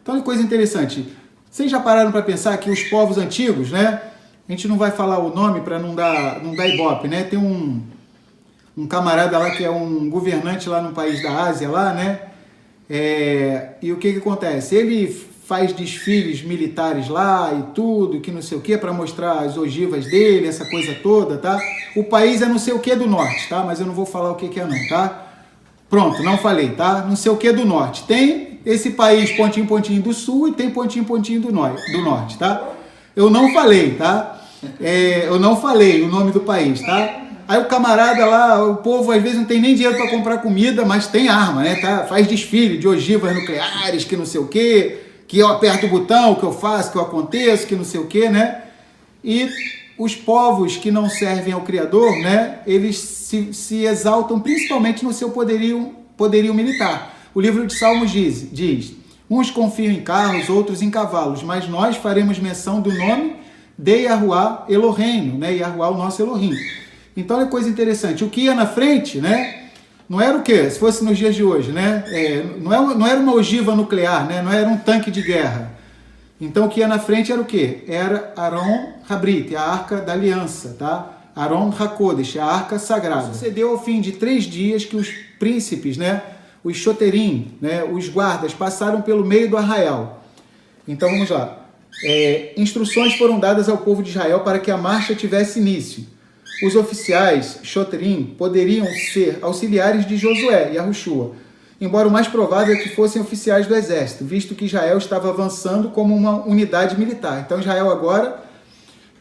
Então, olha que coisa interessante. Vocês já pararam para pensar que os povos antigos, né? A gente não vai falar o nome para não dar ibope, né? Tem um camarada lá que é um governante lá no país da Ásia, lá, né? E o que acontece? Ele faz desfiles militares lá e tudo, que não sei o que, para mostrar as ogivas dele, essa coisa toda, tá? O país é não sei o que do norte, tá? Mas eu não vou falar o que é não, tá? Pronto, não falei, tá? Não sei o que do norte. Tem esse país pontinho, pontinho do sul e tem pontinho, pontinho do norte, tá? Eu não falei, tá? Eu não falei o nome do país, tá? Aí o camarada lá, o povo às vezes não tem nem dinheiro para comprar comida, mas tem arma, né? Tá? Faz desfile de ogivas nucleares, que não sei o quê, que eu aperto o botão, que eu faço, que eu aconteço, que não sei o quê, né? E os povos que não servem ao Criador, né? Eles se exaltam principalmente no seu poderio militar. O livro de Salmos diz: uns confiam em carros, outros em cavalos, mas nós faremos menção do nome de Yahuwá Eloheinu, né? Yahuwá, o nosso Elohim. Então é coisa interessante. O que ia na frente, né? Não era o quê? Se fosse nos dias de hoje, né? Não era uma ogiva nuclear, né? Não era um tanque de guerra. Então o que ia na frente era o quê? Era Aron Habrit, a Arca da Aliança, tá? Aron HaKodesh, a Arca Sagrada. Sucedeu ao fim de 3 dias que os príncipes, né? Os Shoterim, né? Os guardas, passaram pelo meio do arraial. Então vamos lá. Instruções foram dadas ao povo de Israel para que a marcha tivesse início. Os oficiais Shoterim poderiam ser auxiliares de Josué e Yahushua, embora o mais provável é que fossem oficiais do exército, visto que Israel estava avançando como uma unidade militar. Então Israel agora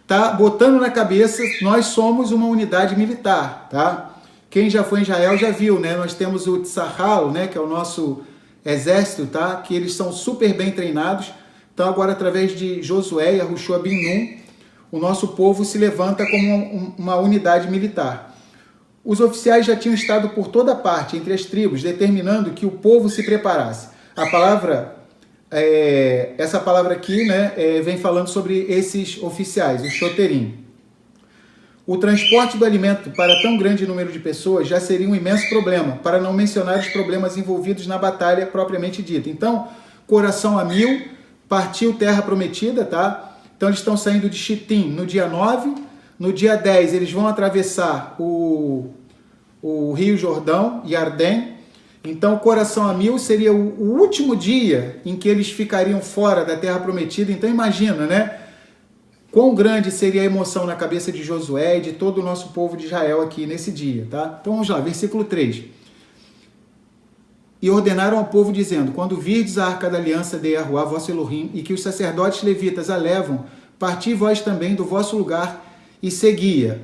está botando na cabeça, nós somos uma unidade militar, tá? Quem já foi em Israel já viu, né? Nós temos o Tzahal, né? Que é o nosso exército, tá? Que eles são super bem treinados. Então agora, através de Josué e Yahushua bin Nun, o nosso povo se levanta como uma unidade militar. Os oficiais já tinham estado por toda parte, entre as tribos, determinando que o povo se preparasse. A palavra, essa palavra aqui, né, vem falando sobre esses oficiais, os Shoterim. O transporte do alimento para tão grande número de pessoas já seria um imenso problema, para não mencionar os problemas envolvidos na batalha propriamente dita. Então, coração a mil, partiu terra prometida, tá? Então eles estão saindo de Shittim no dia 9, no dia 10 eles vão atravessar o Rio Jordão, Yarden. Então o coração a mil seria o último dia em que eles ficariam fora da terra prometida. Então imagina, né? Quão grande seria a emoção na cabeça de Josué e de todo o nosso povo de Israel aqui nesse dia, tá? Então vamos lá, versículo 3. E ordenaram ao povo, dizendo: quando virdes a arca da aliança de Yahuwá, vosso Elohim, e que os sacerdotes levitas a levam, parti vós também do vosso lugar e seguia.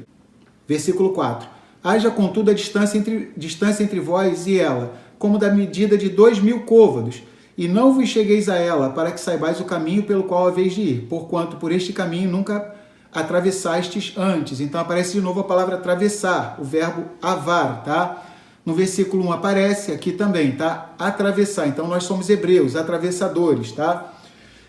Versículo 4. Haja, contudo, a distância entre vós e ela, como da medida de 2.000 côvados, e não vos chegueis a ela, para que saibais o caminho pelo qual haveis de ir, porquanto por este caminho nunca atravessastes antes. Então aparece de novo a palavra atravessar, o verbo avar, tá? No versículo 1 aparece aqui também, tá? Atravessar. Então nós somos hebreus, atravessadores, tá?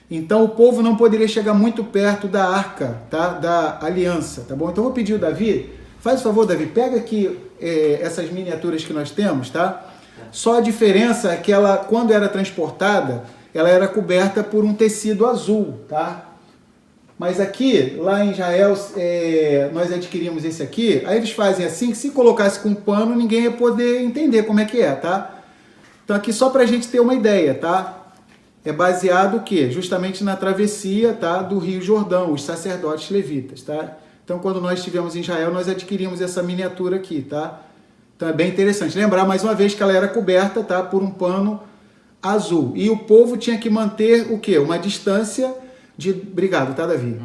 Então o povo não poderia chegar muito perto da arca, tá? Da aliança, tá bom? Então eu vou pedir o Davi, faz o favor, Davi, pega aqui essas miniaturas que nós temos, tá? Só a diferença é que ela, quando era transportada, ela era coberta por um tecido azul, tá? Mas aqui, lá em Israel, nós adquirimos esse aqui, aí eles fazem assim, que se colocasse com pano, ninguém ia poder entender como é que é, tá? Então aqui só para a gente ter uma ideia, tá? É baseado o quê? Justamente na travessia, tá? Do Rio Jordão, os sacerdotes levitas, tá? Então quando nós estivemos em Israel, nós adquirimos essa miniatura aqui, tá? Então é bem interessante. Lembrar mais uma vez que ela era coberta, tá? Por um pano azul. E o povo tinha que manter o quê? Uma distância obrigado, tá, Davi?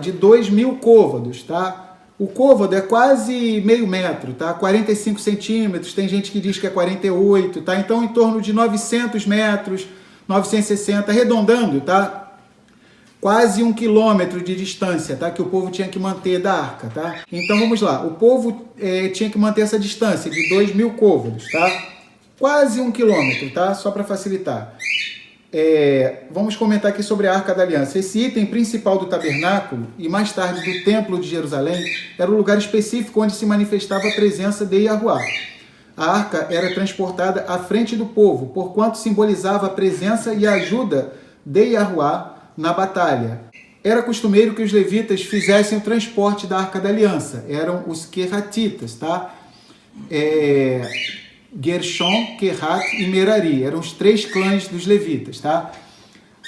De 2.000 côvados, tá? O côvado é quase meio metro, tá? 45 centímetros, tem gente que diz que é 48, tá? Então, em torno de 900 metros, 960, arredondando, tá? Quase 1 quilômetro de distância, tá? Que o povo tinha que manter da arca, tá? Então, vamos lá. O povo tinha que manter essa distância de 2.000 côvados, tá? Quase 1 quilômetro, tá? Só para facilitar. Vamos comentar aqui sobre a Arca da Aliança. Esse item principal do tabernáculo e mais tarde do Templo de Jerusalém era o lugar específico onde se manifestava a presença de Yahuwá. a arca era transportada à frente do povo, porquanto simbolizava a presença e a ajuda de Yahuwah na batalha. Era costumeiro que os levitas fizessem o transporte da Arca da Aliança. Eram os Queratitas, tá? Gershon, Quehat e Merari. Eram os 3 clãs dos levitas, tá?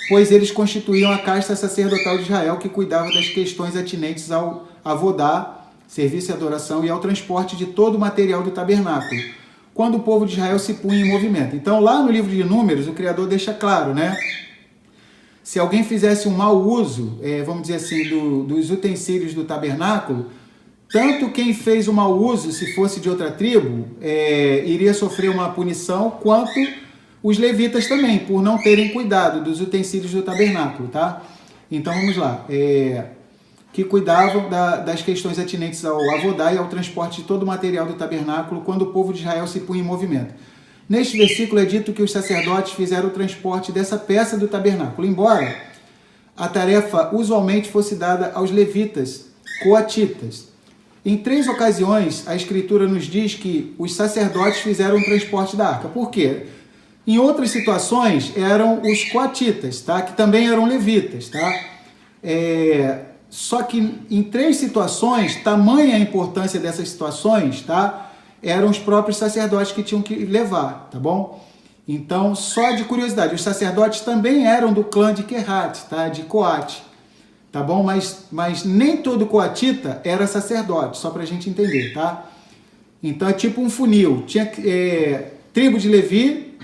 Pois eles constituíam a casta sacerdotal de Israel que cuidava das questões atinentes ao avodá, serviço e adoração, e ao transporte de todo o material do tabernáculo, quando o povo de Israel se punha em movimento. Então, lá no livro de Números, o Criador deixa claro, né? Se alguém fizesse um mau uso, vamos dizer assim, dos utensílios do tabernáculo, tanto quem fez o mau uso, se fosse de outra tribo, iria sofrer uma punição, quanto os levitas também, por não terem cuidado dos utensílios do tabernáculo, tá? Então vamos lá. Que cuidavam das questões atinentes ao avodá e ao transporte de todo o material do tabernáculo quando o povo de Israel se punha em movimento. Neste versículo é dito que os sacerdotes fizeram o transporte dessa peça do tabernáculo, embora a tarefa usualmente fosse dada aos levitas, coatitas. Em 3 ocasiões, a Escritura nos diz que os sacerdotes fizeram o transporte da arca. Por quê? Em outras situações, eram os coatitas, tá? Que também eram levitas, tá? Só que em 3 situações, tamanha a importância dessas situações, tá? Eram os próprios sacerdotes que tinham que levar, tá bom? Então, só de curiosidade, os sacerdotes também eram do clã de Quehat, tá? De Coate, tá bom? Mas nem todo coatita era sacerdote, só pra gente entender, tá? Então, é tipo um funil. Tinha tribo de Levi,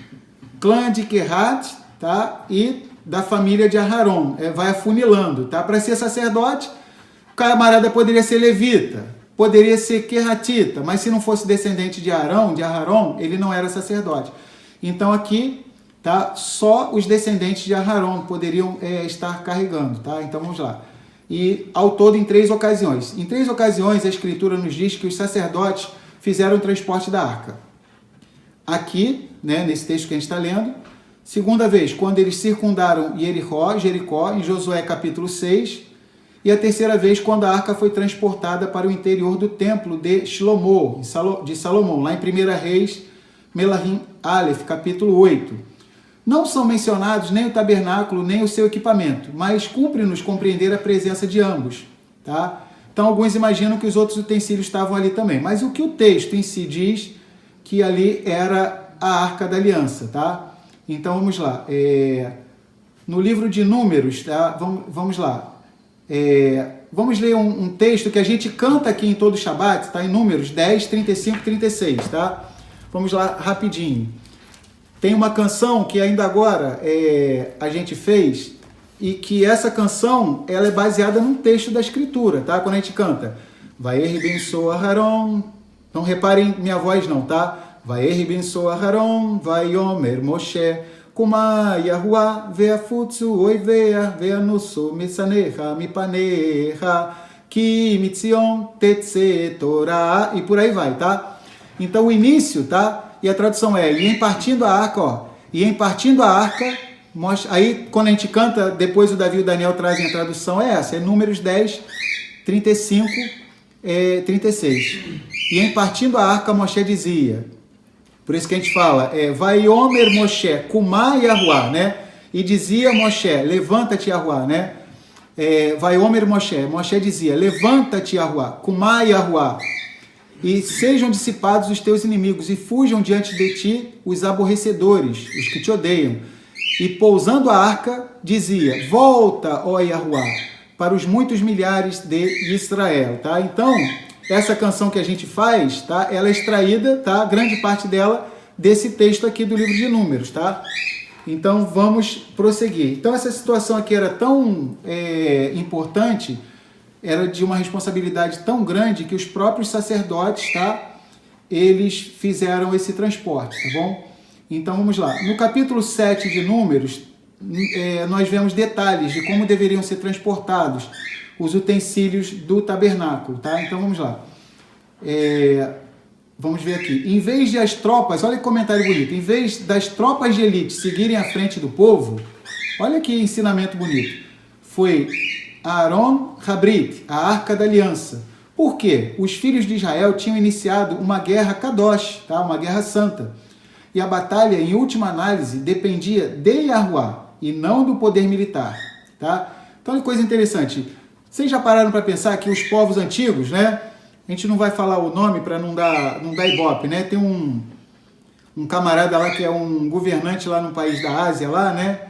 clã de Quehat, tá? E da família de Aharon. Vai afunilando, tá? Para ser sacerdote, o camarada poderia ser levita, poderia ser querratita, mas se não fosse descendente de Aharon, ele não era sacerdote. Então aqui, tá, só os descendentes de Aharon poderiam estar carregando, tá? Então vamos lá. E ao todo em 3 ocasiões. Em 3 ocasiões a Escritura nos diz que os sacerdotes fizeram o transporte da arca. Aqui, né, nesse texto que a gente está lendo. Segunda vez, quando eles circundaram Jericó, em Josué capítulo 6. E a terceira vez, quando a arca foi transportada para o interior do templo de Shlomo, de Salomão, lá em 1 Reis, Melahim Aleph, capítulo 8. Não são mencionados nem o tabernáculo, nem o seu equipamento, mas cumpre-nos compreender a presença de ambos, tá? Então, alguns imaginam que os outros utensílios estavam ali também, mas o que o texto em si diz, que ali era a Arca da Aliança, tá? Então, vamos lá. No livro de Números, tá? Vamos lá. Vamos ler um texto que a gente canta aqui em todo o Shabat, tá? Em Números 10, 35 e 36, tá? Vamos lá rapidinho. Tem uma canção que ainda agora a gente fez, e que essa canção ela é baseada num texto da Escritura, tá? Quando a gente canta Vaer ben Aharon, não reparem minha voz não, tá? Vaer ben Aharon, Vaiomer Moshe, Kuma Yahuwah ve'afutzu oivea ve'anusu misaneha mipaneha ki mitzion tetse Torah, e por aí vai, tá? Então o início, tá? E a tradução e em partindo a arca, ó, e em partindo a arca, aí quando a gente canta, depois o Davi e o Daniel trazem a tradução, essa, é Números 10, 35, 36. E em partindo a arca, Moshe dizia, por isso que a gente fala, Vaiomer Moshe, Kuma Yahuwah, né? E dizia Moshe, levanta-te Yahuwah, né? Vaiomer Moshe dizia, levanta-te Yahuwah, Kuma Yahuwah, e sejam dissipados os teus inimigos, e fujam diante de ti os aborrecedores, os que te odeiam. E pousando a arca, dizia, volta, ó Yahuwah, para os muitos milhares de Israel, tá? Então, essa canção que a gente faz, tá? Ela é extraída, tá? Grande parte dela desse texto aqui do livro de Números, tá? Então, vamos prosseguir. Então, essa situação aqui era tão importante, era de uma responsabilidade tão grande que os próprios sacerdotes, tá? Eles fizeram esse transporte, tá bom? Então, vamos lá. No capítulo 7 de Números, nós vemos detalhes de como deveriam ser transportados os utensílios do tabernáculo, tá? Então, vamos lá. Vamos ver aqui. Em vez de as tropas, olha que comentário bonito, em vez das tropas de elite seguirem à frente do povo, olha que ensinamento bonito. Foi Aaron Habrit, a Arca da Aliança, Por quê? Os filhos de Israel tinham iniciado uma guerra kadosh, tá? Uma guerra santa. E a batalha, em última análise, dependia de Yahuwá e não do poder militar, tá? Então, é coisa interessante. Vocês já pararam para pensar que os povos antigos, né? A gente não vai falar o nome para não dar ibope, né? Tem um camarada lá que é um governante lá no país da Ásia, lá, né?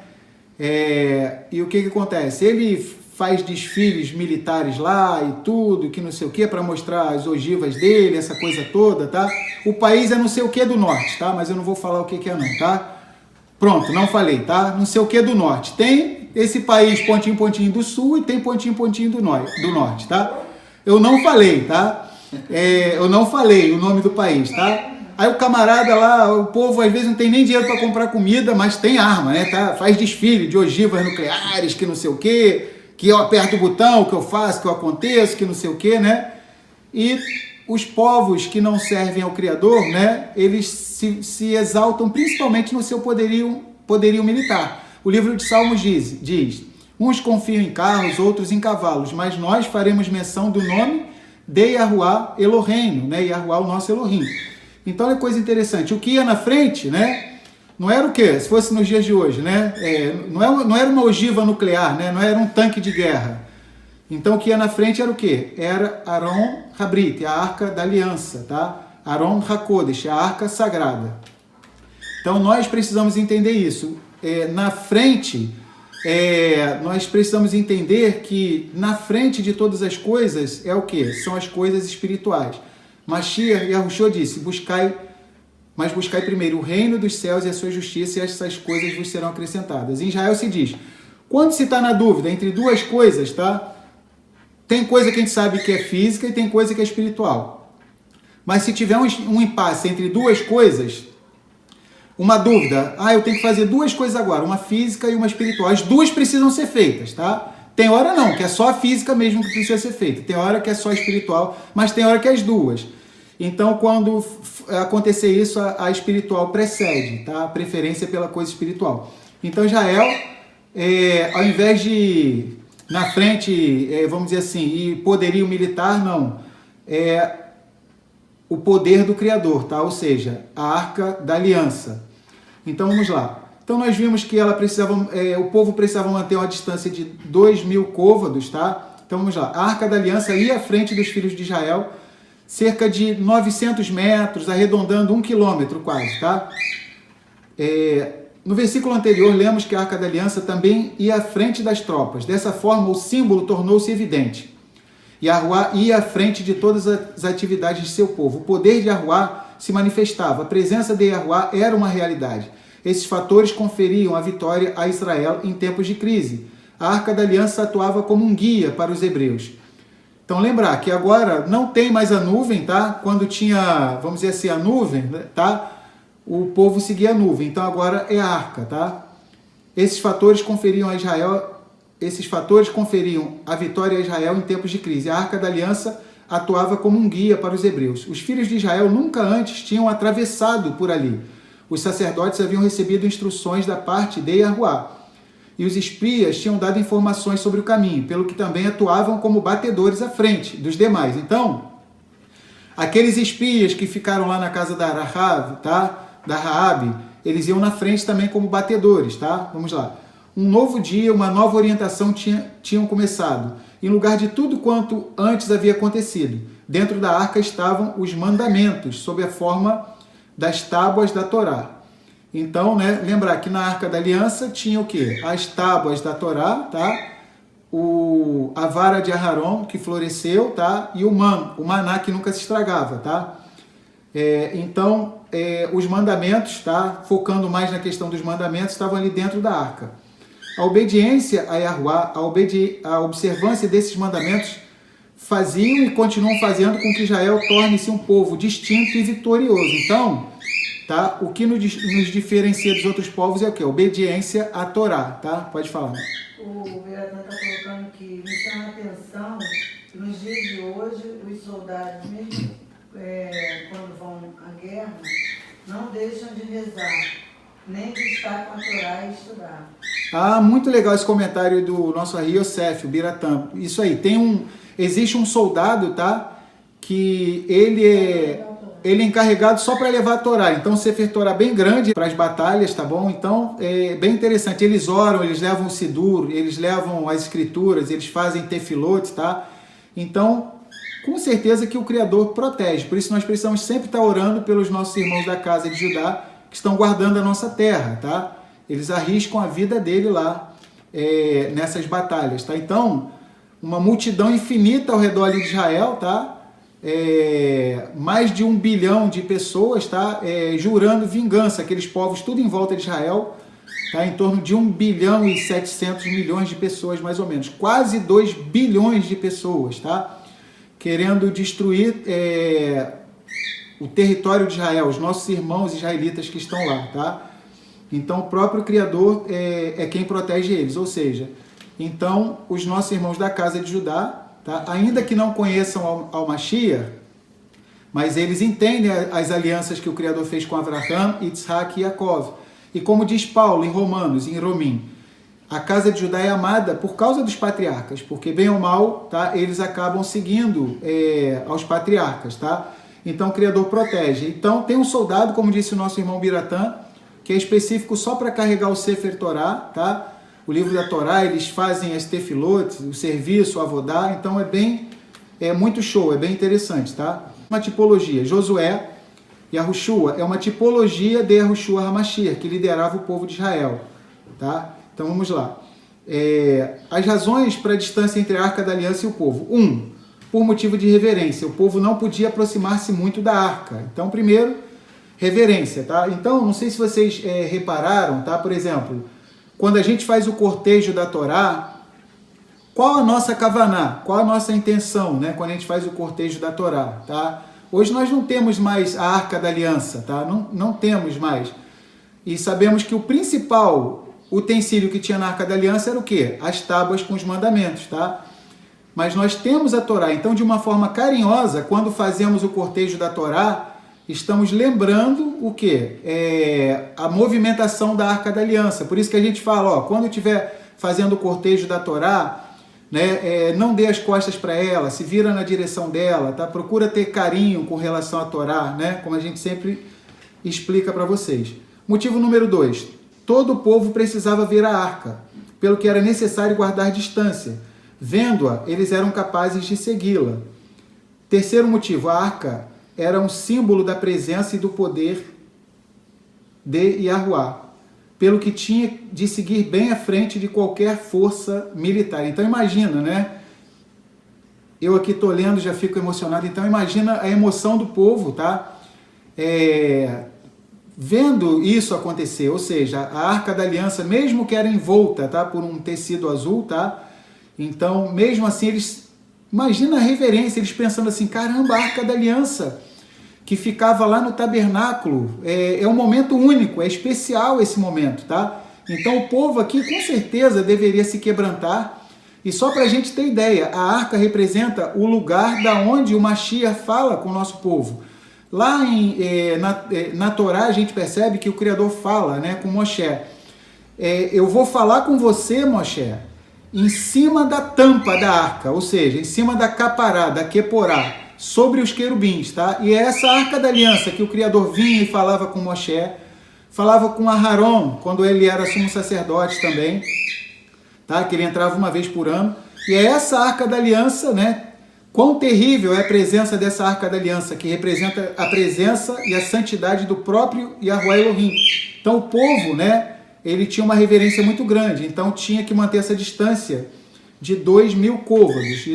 E o que acontece? Ele faz desfiles militares lá e tudo, que não sei o que, para mostrar as ogivas dele, essa coisa toda, tá? O país é não sei o que do norte, tá? Mas eu não vou falar o que é não, tá? Pronto, não falei, tá? Não sei o que do norte. Tem esse país pontinho, pontinho do sul e tem pontinho, pontinho do norte, tá? Eu não falei, tá? Eu não falei o nome do país, tá? Aí o camarada lá, o povo às vezes não tem nem dinheiro para comprar comida, mas tem arma, né? Tá? Faz desfile de ogivas nucleares, que não sei o quê, que eu aperto o botão, que eu faço, que eu aconteço, que não sei o quê, né? E os povos que não servem ao Criador, né? Eles se exaltam principalmente no seu poderio militar. O livro de Salmos diz: uns confiam em carros, outros em cavalos, mas nós faremos menção do nome de Yahuwá Eloheinu, né? Yahuwá, o nosso Elohim. Então, olha que coisa interessante. O que ia na frente, né? Não era o quê? Se fosse nos dias de hoje, né? Não era uma ogiva nuclear, né? Não era um tanque de guerra. Então, o que ia na frente era o quê? Era Aron Habrit, a Arca da Aliança, tá? Aron HaKodesh, a Arca Sagrada. Então, nós precisamos entender isso. Na frente, nós precisamos entender que na frente de todas as coisas é o quê? São as coisas espirituais. Mashiach Yahushua disse: buscai primeiro o reino dos céus e a sua justiça, e essas coisas vos serão acrescentadas. Em Israel se diz, quando se está na dúvida entre duas coisas, tá? Tem coisa que a gente sabe que é física e tem coisa que é espiritual. Mas se tiver um impasse entre duas coisas, uma dúvida, eu tenho que fazer duas coisas agora, uma física e uma espiritual. As duas precisam ser feitas, tá? Tem hora não, que é só a física mesmo que precisa ser feita. Tem hora que é só a espiritual, mas tem hora que é as duas. Então, quando acontecer isso, a espiritual precede, tá? A preferência pela coisa espiritual. Então, Israel, ao invés de, na frente, vamos dizer assim, e poderio militar, não. O poder do Criador, tá? Ou seja, a Arca da Aliança. Então, vamos lá. Então, nós vimos que o povo precisava manter uma distância de 2.000 côvados, tá? Então, vamos lá. A Arca da Aliança ia à frente dos filhos de Israel, cerca de 900 metros, arredondando 1 quilômetro quase, tá? No versículo anterior, lemos que a Arca da Aliança também ia à frente das tropas. Dessa forma, o símbolo tornou-se evidente. Yahuwá ia à frente de todas as atividades de seu povo. O poder de Yahuwá se manifestava. A presença de Yahuwá era uma realidade. Esses fatores conferiam a vitória a Israel em tempos de crise. A Arca da Aliança atuava como um guia para os hebreus. Então, lembrar que agora não tem mais a nuvem, tá? Quando tinha, vamos dizer assim, a nuvem, tá? O povo seguia a nuvem. Então, agora é a arca, tá? Esses fatores conferiam a vitória a Israel em tempos de crise. A Arca da Aliança atuava como um guia para os hebreus. Os filhos de Israel nunca antes tinham atravessado por ali. Os sacerdotes haviam recebido instruções da parte de Yahuwá. E os espias tinham dado informações sobre o caminho, pelo que também atuavam como batedores à frente dos demais. Então, aqueles espias que ficaram lá na casa da Rahav, tá? Da Raabe, eles iam na frente também como batedores, tá? Vamos lá. Um novo dia, uma nova orientação tinham começado. Em lugar de tudo quanto antes havia acontecido, dentro da arca estavam os mandamentos, sob a forma das tábuas da Torá. Então, né, lembrar que na Arca da Aliança tinha o quê? As tábuas da Torá, tá? A vara de Aharon, que floresceu, tá? E o maná que nunca se estragava, tá? Então, os mandamentos, tá? Focando mais na questão dos mandamentos, estavam ali dentro da arca. A obediência a Yahuwá, a observância desses mandamentos faziam e continuam fazendo com que Israel torne-se um povo distinto e vitorioso. Então, tá? O que nos diferencia dos outros povos é o quê? Obediência à Torá, tá? Pode falar. O vereador está colocando que me chama a atenção que nos dias de hoje os soldados, mesmo quando vão à guerra, não deixam de rezar, nem de estar com a Torá e estudar. Muito legal esse comentário do nosso Yosef, o Biratã. Isso aí, existe um soldado, tá? que ele é encarregado só para levar a Torá. Então, o Sefer Torá bem grande para as batalhas, tá bom? Então, é bem interessante. Eles oram, eles levam o Sidur, eles levam as escrituras, eles fazem tefilot, tá? Então, com certeza que o Criador protege. Por isso, nós precisamos sempre estar orando pelos nossos irmãos da casa de Judá que estão guardando a nossa terra, tá? Eles arriscam a vida dele lá nessas batalhas, tá? Então, uma multidão infinita ao redor ali de Israel, tá? Mais de 1 bilhão de pessoas, tá? Jurando vingança, aqueles povos tudo em volta de Israel, tá? Em torno de 1 bilhão e 700 milhões de pessoas, mais ou menos. Quase 2 bilhões de pessoas, tá? Querendo destruir o território de Israel, os nossos irmãos israelitas que estão lá, tá? Então, o próprio Criador é quem protege eles, ou seja, então, os nossos irmãos da casa de Judá, tá? Ainda que não conheçam ao Mashiach, mas eles entendem as alianças que o Criador fez com Abraham, Yitzhak e Yaakov. E como diz Paulo em Romanos, em Romim, a casa de Judá é amada por causa dos patriarcas, porque bem ou mal, tá? Eles acabam seguindo aos patriarcas, tá? Então o Criador protege. Então tem um soldado, como disse o nosso irmão Biratã, que é específico só para carregar o Sefer Torá, tá? O livro da Torá, eles fazem as tefilot, o serviço, o avodá, então é muito show, é bem interessante, tá? Uma tipologia, Josué e Yahushua é uma tipologia de Yahushua HaMashiach, que liderava o povo de Israel, tá? Então vamos lá. As razões para a distância entre a Arca da Aliança e o povo. 1. Por motivo de reverência. O povo não podia aproximar-se muito da arca. Então, primeiro, reverência, tá? Então, não sei se vocês repararam, tá? Por exemplo, quando a gente faz o cortejo da Torá, qual a nossa kavaná? Qual a nossa intenção, né? Quando a gente faz o cortejo da Torá, tá? Hoje nós não temos mais a Arca da Aliança, tá? Não temos mais. E sabemos que o principal utensílio que tinha na Arca da Aliança era o quê? As tábuas com os mandamentos, tá? Mas nós temos a Torá. Então, de uma forma carinhosa, quando fazemos o cortejo da Torá, estamos lembrando o quê? A movimentação da Arca da Aliança. Por isso que a gente fala, ó, quando estiver fazendo o cortejo da Torá, né, não dê as costas para ela, se vira na direção dela, tá? Procura ter carinho com relação à Torá, né? Como a gente sempre explica para vocês. Motivo número 2. Todo o povo precisava ver a arca, pelo que era necessário guardar distância. Vendo-a, eles eram capazes de segui-la. Terceiro motivo, a arca era um símbolo da presença e do poder de Yahuwá, pelo que tinha de seguir bem à frente de qualquer força militar. Então imagina, né? Eu aqui estou lendo, já fico emocionado. Então imagina a emoção do povo, tá? Vendo isso acontecer, ou seja, a Arca da Aliança, mesmo que era envolta, tá, por um tecido azul, tá? Então, mesmo assim, eles... Imagina a reverência, eles pensando assim, caramba, a Arca da Aliança, que ficava lá no tabernáculo, é um momento único, é especial esse momento, tá? Então, o povo aqui, com certeza, deveria se quebrantar. E só para a gente ter ideia, a Arca representa o lugar da onde o Mashiach fala com o nosso povo. Lá na Torá, a gente percebe que o Criador fala, né, com Moshe. Eu vou falar com você, Moshe, em cima da tampa da arca, ou seja, em cima da capará, da queporá, sobre os querubins, tá? E é essa arca da aliança que o Criador vinha e falava com Moshe, falava com Aharon, quando ele era sumo sacerdote também, tá? Que ele entrava uma vez por ano. E é essa arca da aliança, né? Quão terrível é a presença dessa arca da aliança, que representa a presença e a santidade do próprio Yahuwah Elohim. Então o povo, né? Ele tinha uma reverência muito grande, então tinha que manter essa distância de 2.000 côvados,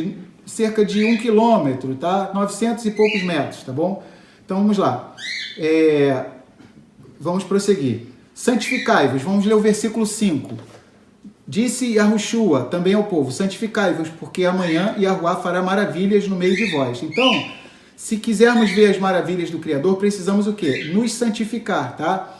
cerca de 1 quilômetro, tá? 900 e poucos metros, tá bom? Então vamos lá. Vamos prosseguir. Santificai-vos, vamos ler o versículo 5. Disse Yahushua também ao povo, santificai-vos, porque amanhã Yahuwá fará maravilhas no meio de vós. Então, se quisermos ver as maravilhas do Criador, precisamos o quê? Nos santificar, tá?